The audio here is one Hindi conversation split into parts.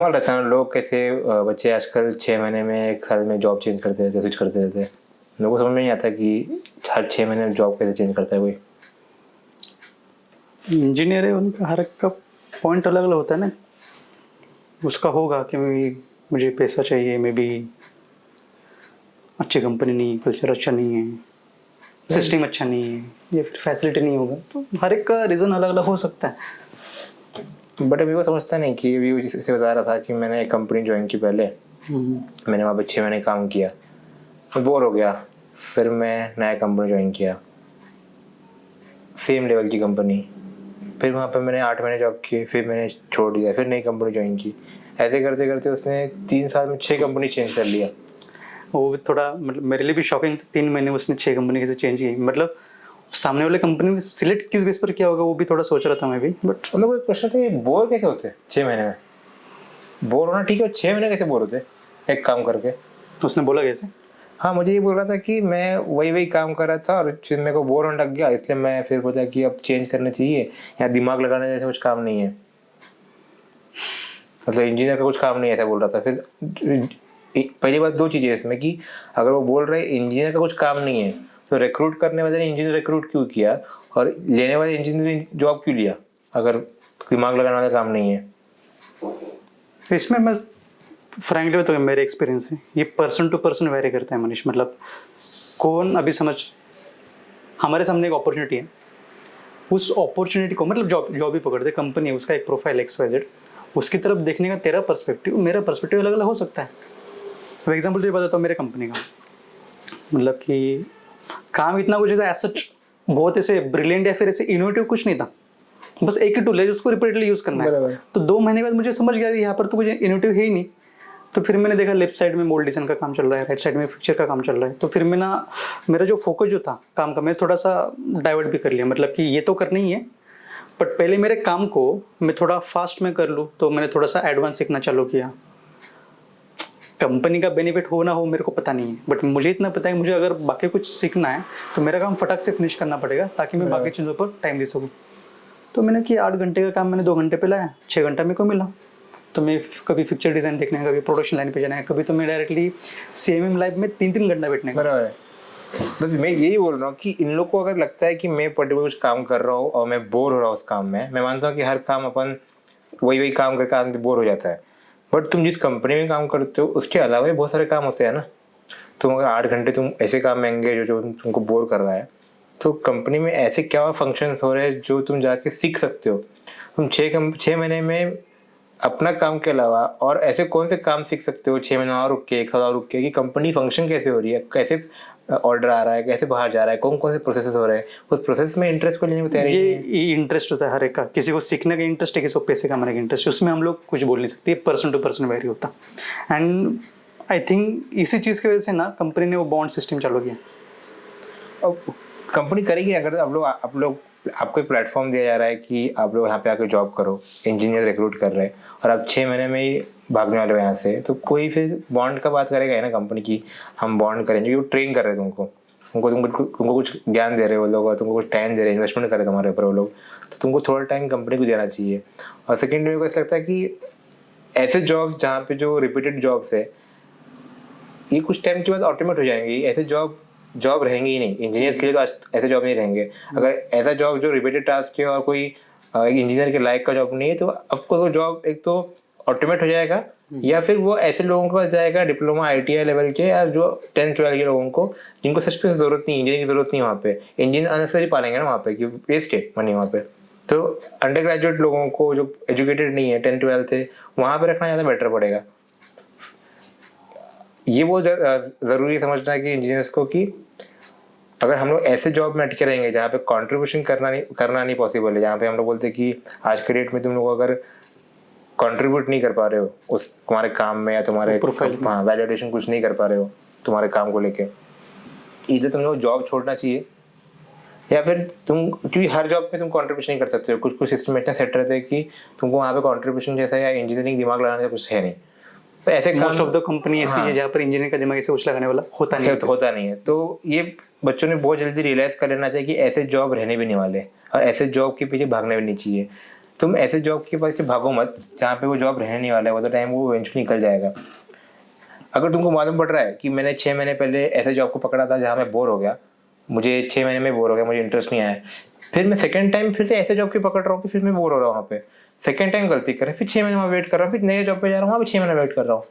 और रहता है ना, लोग कैसे बच्चे आजकल 6 महीने में 1 साल में जॉब चेंज करते रहते, स्विच करते रहते हैं। मेरे को समझ में नहीं आता कि हर 6 महीने में जॉब कैसे चेंज करता है कोई। इंजीनियर है, उनका हर एक का पॉइंट अलग अलग होता है ना। उसका होगा कि मुझे पैसा चाहिए, मे बी अच्छी कंपनी नहीं, कल्चर अच्छा नहीं है, सिस्टम अच्छा नहीं है, या फिर फैसिलिटी नहीं होगा। तो हर एक का रीज़न अलग अलग हो सकता है। बट अभी वो समझता नहीं कि अभी वो जैसे बता रहा था कि मैंने एक कंपनी ज्वाइन की पहले। मैंने वहाँ पे 6 महीने काम किया, मैं बोर हो गया। फिर मैं नया कंपनी ज्वाइन किया, सेम लेवल की कंपनी। फिर वहाँ पे मैंने 8 महीने जॉब की, फिर मैंने छोड़ दिया, फिर नई कंपनी ज्वाइन की। ऐसे करते करते उसने 3 साल में 6 कंपनी चेंज कर लिया। वो भी थोड़ा मतलब मेरे लिए भी शॉकिंग था। 3 महीने उसने 6 कंपनी कैसे चेंज की, मतलब सामने वाले कंपनी सिलेक्ट किस बेस पर किया होगा वो भी थोड़ा सोच रहा था मैं भी। बट मतलब कोई क्वेश्चन था, ये बोर कैसे होते 6 महीने में? बोर होना ठीक है, 6 महीने कैसे बोर होते एक काम करके? उसने बोला कैसे? हाँ, मुझे ये बोल रहा था कि मैं वही वही काम कर रहा था और फिर मेरे को बोर होने लग गया, इसलिए मैं फिर बोला कि अब चेंज करना चाहिए, या दिमाग लगाने जैसे कुछ काम नहीं है। मतलब इंजीनियर का कुछ काम नहीं है, ऐसा बोल रहा था। फिर पहली बात 2 चीज़ें इसमें कि अगर वो बोल रहे इंजीनियर का कुछ काम नहीं है, तो रिक्रूट करने वाले ने इंजीनियर रिक्रूट क्यों किया, और लेने वाले इंजीनियर ने जॉब क्यों लिया अगर दिमाग लगाने वाला काम नहीं है? इसमें मैं फ्रैंकली बताऊँ, मेरे एक्सपीरियंस से ये पर्सन टू पर्सन वेरी करता है मनीष। मतलब कौन अभी समझ, हमारे सामने एक अपॉर्चुनिटी है, उस अपॉर्चुनिटी को मतलब जॉब जॉब ही पकड़ते, कंपनी है, उसका एक प्रोफाइल XYZ, उसकी तरफ देखने का तेरा पर्सपेक्टिव मेरा पर्सपेक्टिव अलग अलग हो सकता है। फॉर एग्जाम्पल तुझे बताता हूँ मेरे कंपनी का, मतलब कि काम इतना कुछ ऐसा सच बहुत ऐसे ब्रिलियंट या फिर ऐसे इनोवेटिव कुछ नहीं था। बस एक ही टूल है जिसको रिपीटेडली यूज़ करना है। तो 2 महीने बाद मुझे समझ गया यहाँ पर तो कुछ इनोवेटिव है ही नहीं। तो फिर मैंने देखा लेफ्ट साइड में मोल्ड डिजाइन का काम चल रहा है, राइट साइड में पिक्चर का काम चल रहा है। तो फिर मेरा जो फोकस जो था काम का, मैं थोड़ा सा डाइवर्ट भी कर लिया। मतलब कि ये तो करना ही है, बट पहले मेरे काम को मैं थोड़ा फास्ट में कर लूँ। तो मैंने थोड़ा सा एडवांस सीखना चालू किया। कंपनी का बेनिफिट हो ना हो मेरे को पता नहीं है, बट मुझे इतना पता है कि मुझे अगर बाकी कुछ सीखना है तो मेरा काम फटाक से फिनिश करना पड़ेगा ताकि मैं बाकी चीज़ों पर टाइम दे सकूँ। तो मैंने कि 8 घंटे का काम मैंने 2 घंटे पे लाया, 6 घंटा मेरे को मिला। तो मैं कभी पिक्चर डिज़ाइन देखने का, कभी प्रोडक्शन लाइन पे जाना है, कभी तो मैं डायरेक्टली CMM लाइव में 3-3 घंटा बैठने का। बराबर है। बस मैं यही बोल रहा हूँ कि इन लोग को अगर लगता है कि मैं पर्टिकुलर कुछ काम कर रहा हूँ और मैं बोर हो रहा हूँ उस काम में, मैं मानता हूँ कि हर काम अपन वही वही काम करके आदमी बोर हो जाता है। बट तुम जिस कंपनी में काम करते हो उसके अलावा भी बहुत सारे काम होते हैं ना। तुम अगर 8 घंटे तुम ऐसे काम में एंगेज हो जो तुमको बोर कर रहा है, तो कंपनी में ऐसे क्या फंक्शन हो रहे हैं जो तुम जाके सीख सकते हो। तुम 6 महीने में अपना काम के अलावा और ऐसे कौन से काम सीख सकते हो 6 महीने और रुक के, 1 साल और रुक के, कि कंपनी फंक्शन कैसे हो रही है, कैसे ऑर्डर आ रहा है, कैसे बाहर जा रहा है, कौन कौन से प्रोसेस हो रहे हैं, उस प्रोसेस में इंटरेस्ट को लेने को तैयार ही नहीं है। ये इंटरेस्ट होता है हर एक का। किसी को सीखने का इंटरेस्ट है, किसी को पैसे कमाने का इंटरेस्ट है। उसमें हम लोग कुछ बोल नहीं सकते, पर्सन टू पर्सन वेरी होता। एंड आई थिंक इसी चीज़ की वजह से ना कंपनी ने वो बॉन्ड सिस्टम चालू किया। अब कंपनी करेगी अगर आपको एक प्लेटफॉर्म दिया जा रहा है कि आप लोग यहाँ पे आके जॉब करो, इंजीनियर रिक्रूट कर रहे हैं, और आप 6 महीने में ही भागने वाले हो यहाँ से, तो कोई फिर बॉन्ड का बात करेगा है ना कंपनी की, हम बॉन्ड करेंगे। वो ट्रेन कर रहे हैं तुमको कुछ ज्ञान दे रहे हैं वो लोग, और तुमको कुछ टाइम दे रहे हैं, इन्वेस्टमेंट कर रहे हैं तुम्हारे ऊपर वो लोग, तो तुमको थोड़ा टाइम कंपनी को देना चाहिए। और सेकेंड मेरे को ऐसा लगता है कि ऐसे जॉब्स जहाँ पे जो रिपीटेड जॉब्स है, ये कुछ टाइम के बाद ऑटोमेट हो जाएंगे। ऐसे जॉब रहेंगे ही नहीं। इंजीनियर के लिए तो ऐसे जॉब नहीं रहेंगे। अगर ऐसा जॉब जो रिपीटेड टास्क है और कोई एक इंजीनियर के लायक का जॉब नहीं है, तो आपको वो जॉब एक तो ऑटोमेट हो जाएगा, या फिर वो ऐसे लोगों के पास जाएगा डिप्लोमा ITI लेवल के, या जो 10th-12th के लोगों को, जिनको सच में जरूरत नहीं, इंजीनियर की जरूरत नहीं। वहाँ पे इंजीनियर अननेसेसरी पालेंगे ना वहाँ पे, कि वेस्ट है मनी वहाँ पे। तो अंडर ग्रेजुएट लोगों को जो एजुकेटेड नहीं है, 10th-12th है, वहाँ पे रखना ज़्यादा बेटर पड़ेगा। ये वो ज़रूरी समझना है कि इंजीनियर्स को, कि अगर हम लोग ऐसे जॉब में अटके रहेंगे जहाँ पे कंट्रीब्यूशन करना नहीं पॉसिबल है, जहाँ पे हम लोग बोलते हैं कि आज के डेट में तुम लोग अगर कंट्रीब्यूट नहीं कर पा रहे हो उस तुम्हारे काम में, या तुम्हारे प्रोफाइल में वैलिडेशन कुछ नहीं कर पा रहे हो तुम्हारे काम को लेके, इधर तुम लोग जॉब छोड़ना चाहिए। या फिर क्योंकि हर जॉब में तुम कंट्रीब्यूशन नहीं कर सकते हो, कुछ कुछ सिस्टम इतना सेट रहते हैं कि तुमको वहाँ पे कंट्रीब्यूशन जैसा या इंजीनियरिंग दिमाग लगाने का कुछ है नहीं। तो ऐसे मोस्ट ऑफ द कंपनी ऐसी है जहाँ पर इंजीनियर का दिमाग ऐसे कुछ लगाने वाला होता नहीं है। तो ये बच्चों ने बहुत जल्दी रियलाइज कर लेना चाहिए कि ऐसे जॉब रहने भी नहीं वाले, और ऐसे जॉब के पीछे भागने भी नहीं चाहिए। तुम ऐसे जॉब के पास भागो मत जहाँ पे वो जॉब रहने नहीं वाला है, वो तो टाइम वो इवेंचुअली निकल जाएगा। अगर तुमको मालूम पड़ रहा है कि मैंने 6 महीने पहले ऐसे जॉब को पकड़ा था जहाँ मैं बोर हो गया, मुझे 6 महीने में बोर हो गया, मुझे इंटरेस्ट नहीं आया, फिर मैं सेकंड टाइम फिर से ऐसे जॉब की पकड़ रहा हूँ कि फिर मैं बोर हो रहा हूँ वहाँ पे, सेकंड टाइम गलती कर रहा हूँ, फिर 6 महीने वहाँ वेट कर रहा हूँ, फिर नए जॉब पे जा रहा हूँ, वहाँ भी 6 महीने वेट कर रहा हूँ।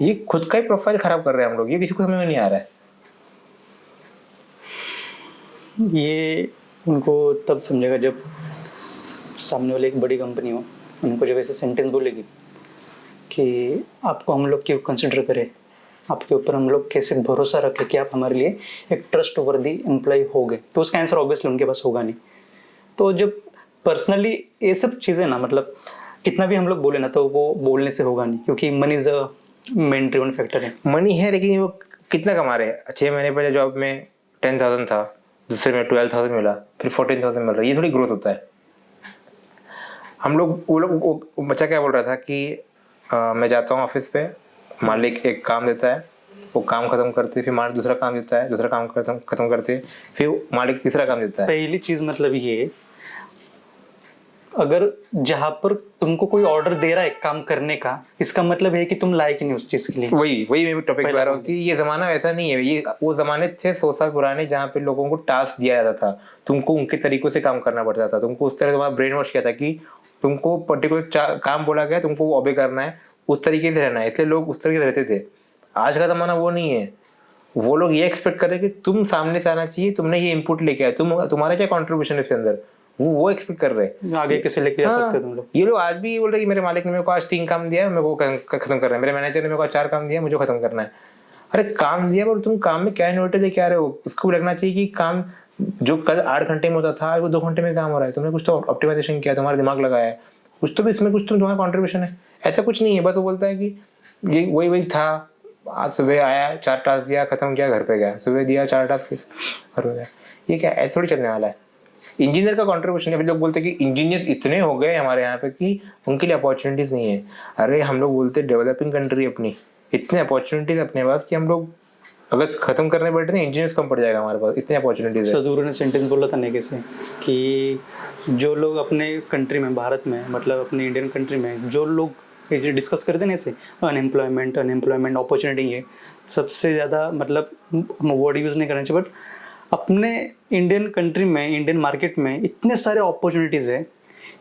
ये खुद का ही प्रोफाइल खराब कर रहे हैं हम लोग, ये किसी को समझ में नहीं आ रहा है। ये उनको तब समझेगा जब सामने वाले एक बड़ी कंपनी हो, उनको जब ऐसे सेंटेंस बोलेगी कि आपको हम लोग क्यों कंसिडर करें, आपके ऊपर हम लोग कैसे भरोसा रखें कि आप हमारे लिए एक ट्रस्ट वर्दी एम्प्लॉय हो गए, तो उसका आंसर ऑब्वियसली उनके पास होगा नहीं। तो जब पर्सनली ये सब चीज़ें ना, मतलब कितना भी हम लोग बोले ना, तो वो बोलने से होगा नहीं, क्योंकि money is the main driven factor है। मनी है, लेकिन वो कितना कमा रहे हैं? 6 महीने पहले जॉब में 10,000 था, दूसरे में 12,000 मिला, फिर 14,000 मिल रहा है, ये थोड़ी ग्रोथ होता है। हम लोग वो बच्चा क्या बोल रहा था कि मैं जाता हूँ ऑफिस पे, मालिक एक काम देता है, वो काम खत्म करते, फिर मालिक दूसरा काम देता है, दूसरा काम खत्म करते, फिर मालिक तीसरा काम देता है। पहली चीज़ मतलब ये, अगर जहाँ पर तुमको कोई ऑर्डर दे रहा है काम करने का, इसका मतलब है कि तुम लायक ही नहीं उस चीज़ के लिए। वही मैं भी टॉपिक पे आ रहा हूँ कि ये जमाना वैसा नहीं है, ये वो जमाने थे 100 साल पुराने जहाँ पे लोगों को टास्क दिया जाता था, तुमको उनके तरीकों से काम करना पड़ता था, तुमको उस तरह तुम्हारा ब्रेन वॉश किया था कि तुमको पर्टिकुलर काम बोला गया, तुमको वो ऑबे करना है, उस तरीके से रहना है, इसलिए लोग उस तरीके से रहते थे। आज का जमाना वो नहीं है, वो लोग ये एक्सपेक्ट कर रहे हैं कि तुम सामने से आना चाहिए, तुमने ये इनपुट लेके आए, तुम्हारा क्या कॉन्ट्रीब्यूशन है इसके अंदर, वो एक्सपेक्ट कर रहे हैं। आगे कैसे लेके जा सकते हो तुम लोग। ये लोग आज भी बोल रहे हैं कि मेरे मालिक ने मेरे को आज 3 काम दिया है, मेरे को खत्म करना है, मेरे मैनेजर ने मेरे को 4 काम दिया है, मुझे खत्म करना है। अरे काम दिया, पर तुम काम में क्या इनोवेटिव दे के आ रहे हो? उसको भी लगना चाहिए कि काम जो कल 8 घंटे में होता था, आज वो 2 घंटे में काम हो रहा है, तुमने कुछ तो ऑप्टिमाइजेशन किया, तुम्हारा दिमाग लगाया है, कुछ तो भी इसमें कुछ तो तुम्हारा कॉन्ट्रीब्यूशन है। ऐसा कुछ नहीं है, बस वो बोलता है कि ये वही था, आज सुबह आया 4 टास्क दिया, खत्म किया, घर पे गया, सुबह दिया 4 टास्क, घर पे गया। ये क्या ऐसे थोड़ी चलने वाला है। इंजीनियर का कंट्रीब्यूशन है। लोग बोलते हैं कि इंजीनियर इतने हो गए हमारे यहाँ पे कि उनके लिए अपॉर्चुनिटीज नहीं है। अरे हम लोग बोलते डेवलपिंग कंट्री अपनी, इतने अपॉर्चुनिटीज अपने पास कि हम लोग अगर खत्म करने बैठे तो इंजीनियर्स कम पड़ जाएगा हमारे पास, इतने अपॉर्चुनिटीज है। सदगुरु ने सेंटेंस बोला था नेके से कि जो लोग अपने कंट्री में, भारत में, मतलब अपने इंडियन कंट्री में जो लोग डिस्कस करते हैं ऐसे अनएम्प्लॉयमेंट अपॉर्चुनिटी है सबसे ज़्यादा, मतलब हम वर्ड यूज़ नहीं करना चाहिए, बट अपने इंडियन कंट्री में, इंडियन मार्केट में इतने सारे अपॉर्चुनिटीज़ है,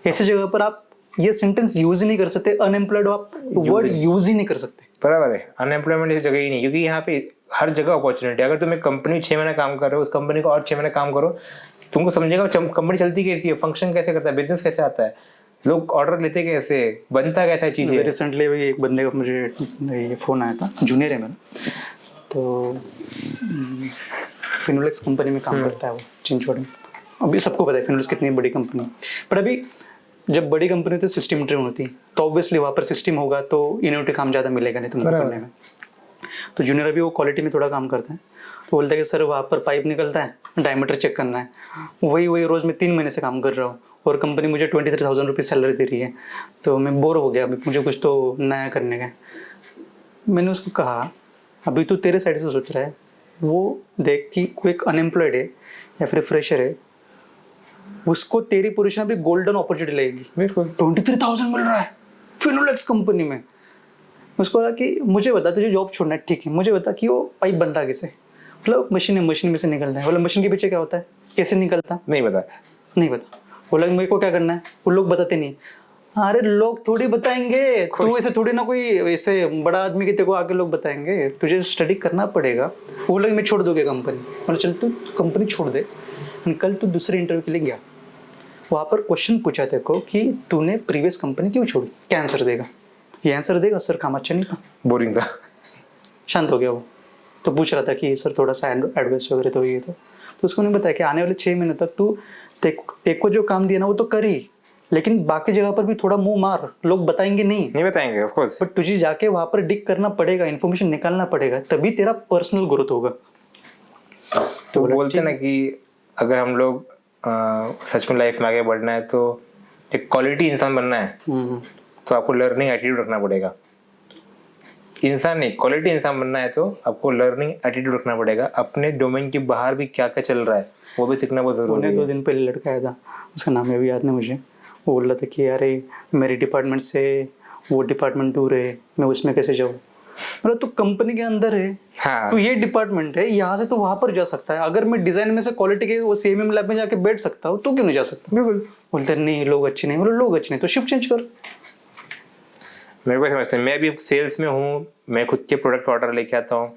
ऐसी जगह पर आप ये सेंटेंस यूज़ ही नहीं कर सकते, अनएम्प्लॉयड आप वर्ड यूज़ ही नहीं कर सकते। बराबर है, अनएम्प्लॉयमेंट इस जगह ही नहीं, क्योंकि यहाँ पे हर जगह अपॉर्चुनिटी। अगर तुम एक कंपनी 6 महीने काम कर रहे हो, उस कंपनी को और 6 महीने काम करो, तुमको समझेगा कंपनी चलती कैसी है, फंक्शन कैसे करता है, बिजनेस कैसे आता है, लोग ऑर्डर लेते कैसे, बनता कैसा चीज़ है। रिसेंटली भी एक बंदे का मुझे ये फ़ोन आया था, जूनियर है मेरा, तो फिनोलेक्स कंपनी में काम करता है वो चिंचवड़ में। अभी सबको पता है फिनोलेक्स कितनी बड़ी कंपनी है, पर अभी जब बड़ी कंपनी तो सिस्टम ड्रिवन होती है, तो ऑब्वियसली वहाँ पर सिस्टम होगा तो इनोवेटिव काम ज़्यादा मिलेगा नहीं तुमको करने में। तो जूनियर अभी वो क्वालिटी में थोड़ा काम करता है, तो बोलता है कि सर वहाँ पर पाइप निकलता है, डायमीटर चेक करना है, वही रोज़ मैं 3 महीने से काम कर रहा हूँ और कंपनी मुझे 23,000 रुपये सैलरी दे रही है, तो मैं बोर हो गया, अभी मुझे कुछ तो नया करने का। मैंने उसको कहा अभी तू तेरे साइड से सोच रहा है, वो देख कि कोई एक अनएम्प्लॉयड है या फिर फ्रेशर है, उसको तेरी पोजीशन अभी गोल्डन अपॉर्चुनिटी लगेगी। 23,000 मिल रहा है फिनोलेक्स कंपनी में। उसको बोला कि मुझे बता तुझे जॉब छोड़ना है, ठीक है, मुझे बता कि वो पाइप बनता कैसे, मतलब मशीन में से निकलना है, बोला मशीन के पीछे क्या होता है, कैसे निकलता, नहीं बता। बोला मेरे को क्या करना है, वो लोग बताते नहीं। अरे लोग थोड़ी बताएंगे, तू ऐसे थोड़ी ना, कोई ऐसे बड़ा आदमी के तेरे को आगे लोग बताएंगे, तुझे स्टडी करना पड़ेगा। वो लोग मैं छोड़ दोगे कंपनी, मतलब चल तू कंपनी छोड़ दे, कल तू दूसरे इंटरव्यू के लिए गया, वहाँ पर क्वेश्चन पूछा तेरे को कि तूने प्रीवियस कंपनी क्यों छोड़ी, क्या आंसर देगा? ये आंसर देगा सर काम अच्छा नहीं था, बोरिंग था, शांत हो गया वो। तो पूछ रहा था कि सर थोड़ा सा एडवाइस वगैरह तो ये तो उसको नहीं बताया कि आने वाले 6 महीने तक तू तेरे को जो काम दिया ना वो तो कर ही, लेकिन बाकी जगह पर भी थोड़ा मुंह मार, लोग बताएंगे नहीं बताएंगे ऑफ कोर्स, बट तुझे जाके वहाँ पर डिग करना पड़ेगा, इन्फॉर्मेशन निकालना पड़ेगा, तभी तेरा पर्सनल ग्रोथ होगा। तो बोलते ना कि अगर हम लोग सच में लाइफ में आगे बढ़ना है तो एक क्वालिटी इंसान बनना है, तो आपको लर्निंग एटीट्यूड रखना पड़ेगा। इंसान नहीं, क्वालिटी इंसान बनना है तो आपको लर्निंग एटीट्यूड रखना पड़ेगा। अपने डोमेन के बाहर भी क्या क्या चल रहा है वो भी सीखना बहुत जरूरी है। 2 दिन पहले लड़का आया था, उसका नाम अभी याद नहीं मुझे, वो बोल रहा था कि अरे मेरे डिपार्टमेंट से वो डिपार्टमेंट दूर है, मैं उसमें कैसे जाऊँ। मतलब तो कंपनी के अंदर है, हाँ तो ये डिपार्टमेंट है, यहाँ से तो वहां पर जा सकता है। अगर मैं डिजाइन में से क्वालिटी के वो CMM लैब में जाके बैठ सकता हूँ तो क्यों नहीं जा सकता। बिल्कुल। बोलते नहीं लोग अच्छे नहीं, बोलो लोग अच्छे नहीं तो शिफ्ट चेंज कर। मेरे को समझते हैं, मैं भी सेल्स में हूँ, मैं खुद के प्रोडक्ट ऑर्डर लेके आता हूँ,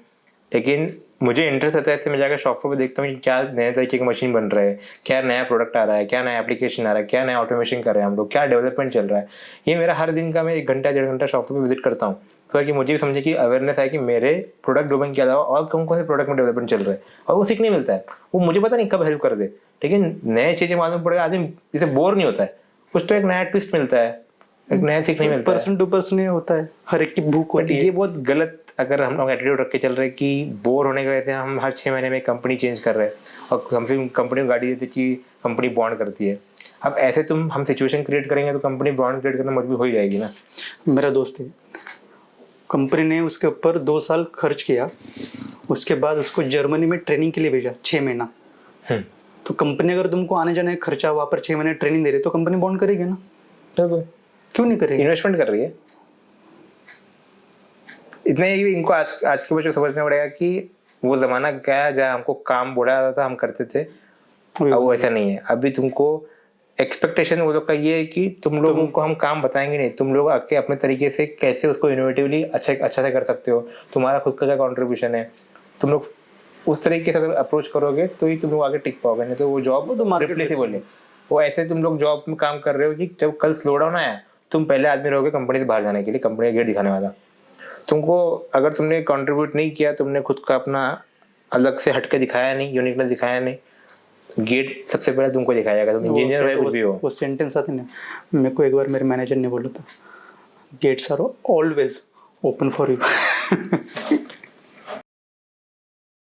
लेकिन मुझे इंटरेस्ट आता है तो मैं जाकर शॉप पे देखता हूँ कि क्या नए तरीके की मशीन बन रहा है, क्या नया प्रोडक्ट आ रहा है, क्या नया एप्लीकेशन आ रहा है, क्या नया ऑटोमेशन कर रहे हैं हम लोग, क्या डेवलपमेंट चल रहा है। ये मेरा हर दिन का मैं 1 घंटा 1.5 घंटा शॉप पे विजिट करता हूँ, तो कि मुझे भी समझे कि अवेयरनेस है कि मेरे प्रोडक्ट डोमेन के अलावा और कौन कौन से प्रोडक्ट में डेवलपमेंट चल रहा है, और वो सीखने मिलता है। वो मुझे पता नहीं कब हेल्प कर दे, लेकिन नए चीज़ें मालूम पड़ेगा, आदमी इसे बोर नहीं होता है, कुछ तो एक नया ट्विस्ट मिलता है, एक नया सीखने मिलता है। पर्सन टू पर्सन ये होता है, हर एक की भूख बट होती ये है। बहुत गलत अगर हम लोग एटीट्यूड रख के चल रहे हैं कि बोर होने की वजह से हम हर 6 महीने में कंपनी चेंज कर रहे हैं, और हम फिर कंपनी को गाड़ी देते कि कंपनी बॉन्ड करती है। अब ऐसे हम सिचुएशन क्रिएट करेंगे तो कंपनी बॉन्ड क्रिएट करना मजबूर हो ही जाएगी ना। मेरा दोस्त है, कंपनी ने उसके ऊपर 2 साल खर्च किया, उसके बाद उसको जर्मनी में ट्रेनिंग के लिए भेजा 6 महीना। तो कंपनी अगर तुमको आने जाने का खर्चा वहाँ पर 6 महीने ट्रेनिंग दे रही तो कंपनी बॉन्ड करेगी ना, तो क्यों नहीं करेगी। इन्वेस्टमेंट कर रही है। इतना ही इनको आज के बच्चों को समझना पड़ेगा कि वो जमाना क्या है जहाँ हमको काम बोला जाता था, हम करते थे। अब वो ऐसा नहीं है। अभी तुमको एक्सपेक्टेशन वो लोग का ये है कि तुम लोगों को हम काम बताएंगे नहीं, तुम लोग आके अपने तरीके से कैसे उसको इनोवेटिवली अच्छा से कर सकते हो, तुम्हारा खुद का क्या कॉन्ट्रीब्यूशन है, तुम लोग उस तरीके से अगर अप्रोच करोगे तो ही तुम लोग आगे टिक पाओगे, नहीं तो वो जॉब तो मार्केट रिप्लेसेबल है। वो ऐसे तुम लोग जॉब में काम कर रहे हो कि जब कल स्लो डाउन आया तुम पहले आदमी रहोगे कंपनी से बाहर जाने के लिए, कंपनी का गेट दिखाने वाला। तुमको अगर तुमने कंट्रीब्यूट नहीं किया, तुमने खुद का अपना अलग से हटके दिखाया नहीं, यूनिकनेस दिखाया नहीं, गेट सबसे पहले तुमको दिखाया जाएगा। तुम इंजीनियर हो कुछ भी हो। वो सेंटेंस आती ना, मेरे को एक बार मेरे मैनेजर ने बोला था, gates are always open for you.